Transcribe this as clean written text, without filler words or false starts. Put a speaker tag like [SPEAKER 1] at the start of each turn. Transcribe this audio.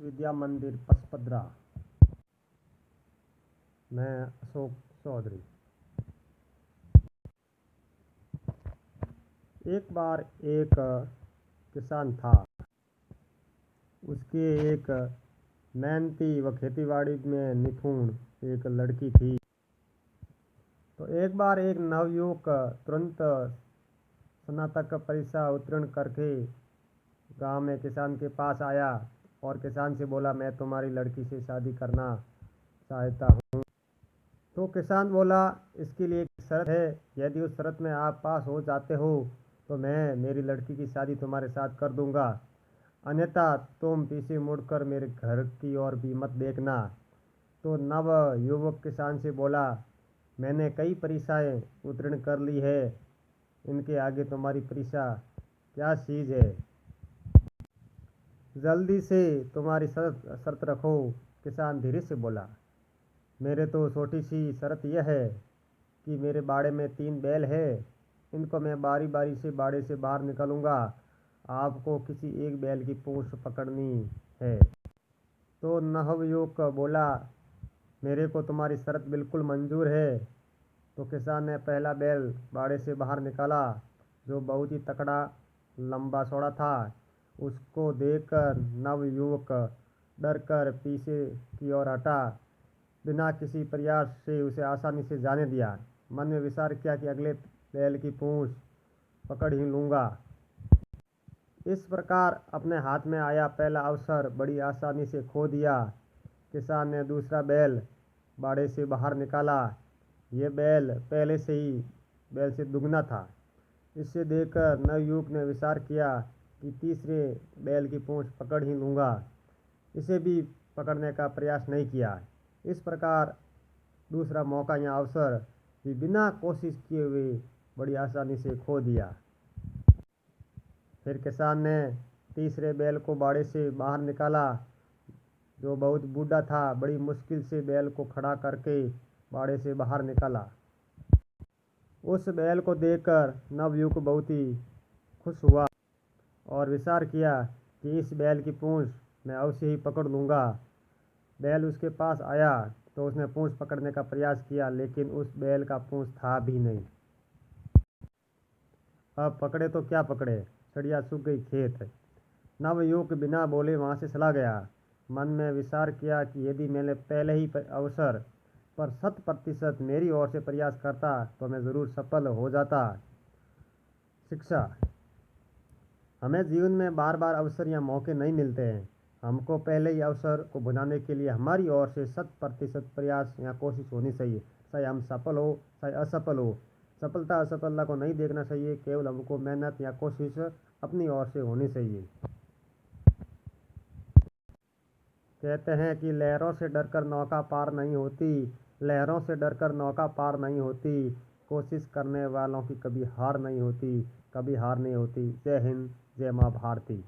[SPEAKER 1] विद्या मंदिर पचपदरा। मैं अशोक चौधरी। एक बार एक किसान था। उसके एक मेहनती व खेतीबाड़ी में निपुण एक लड़की थी। तो एक बार एक नवयुवक तुरंत स्नातक परीक्षा उत्तीर्ण करके गांव में किसान के पास आया और किसान से बोला, मैं तुम्हारी लड़की से शादी करना चाहता हूँ। तो किसान बोला, इसके लिए एक शर्त है, यदि उस शर्त में आप पास हो जाते हो तो मैं मेरी लड़की की शादी तुम्हारे साथ कर दूंगा, अन्यथा तुम पीछे मुड़कर मेरे घर की ओर भी मत देखना। तो नव युवक किसान से बोला, मैंने कई परीक्षाएं उत्तीर्ण कर ली है, इनके आगे तुम्हारी परीक्षा क्या चीज़ है, जल्दी से तुम्हारी शर्त रखो। किसान धीरे से बोला, मेरे तो छोटी सी शर्त यह है कि मेरे बाड़े में 3 बैल है, इनको मैं बारी बारी से बाड़े से बाहर निकालूंगा, आपको किसी एक बैल की पूंछ पकड़नी है। तो नवयुवक बोला, मेरे को तुम्हारी शर्त बिल्कुल मंजूर है। तो किसान ने पहला बैल बाड़े से बाहर निकाला, जो बहुत ही तकड़ा लंबा चौड़ा था। उसको देखकर नवयुवक डर कर पीछे की ओर हटा, बिना किसी प्रयास से उसे आसानी से जाने दिया। मन में विचार किया कि अगले बैल की पूंछ पकड़ ही लूँगा। इस प्रकार अपने हाथ में आया पहला अवसर बड़ी आसानी से खो दिया। किसान ने दूसरा बैल बाड़े से बाहर निकाला। ये बैल पहले से ही बैल से दुगना था। इसे देखकर नवयुवक ने विचार किया कि तीसरे बैल की पूंछ पकड़ ही लूँगा। इसे भी पकड़ने का प्रयास नहीं किया। इस प्रकार दूसरा मौका या अवसर भी बिना कोशिश किए हुए बड़ी आसानी से खो दिया। फिर किसान ने तीसरे बैल को बाड़े से बाहर निकाला, जो बहुत बूढ़ा था। बड़ी मुश्किल से बैल को खड़ा करके बाड़े से बाहर निकाला। उस बैल को देखकर नवयुवक बहुत ही खुश हुआ और विचार किया कि इस बैल की पूंछ मैं अवश्य ही पकड़ लूँगा। बैल उसके पास आया तो उसने पूंछ पकड़ने का प्रयास किया, लेकिन उस बैल का पूंछ था भी नहीं। अब पकड़े तो क्या पकड़े, चिड़िया सूख गई खेत। नवयुवक बिना बोले वहाँ से चला गया। मन में विचार किया कि यदि मैंने पहले ही अवसर पर 100% मेरी ओर से प्रयास करता तो मैं ज़रूर सफल हो जाता। शिक्षा, हमें जीवन में बार बार अवसर या मौके नहीं मिलते हैं। हमको पहले ही अवसर को भुनाने के लिए हमारी ओर से 100% प्रयास या कोशिश होनी चाहिए। चाहे हम सफल हो चाहे असफल हो, सफलता असफलता को नहीं देखना चाहिए, केवल हमको मेहनत या कोशिश अपनी ओर से होनी चाहिए। कहते हैं कि लहरों से डरकर नौका पार नहीं होती, लहरों से डरकर नौका पार नहीं होती, कोशिश करने वालों की कभी हार नहीं होती, कभी हार नहीं होती। जय हिंद, जय माँ भारती।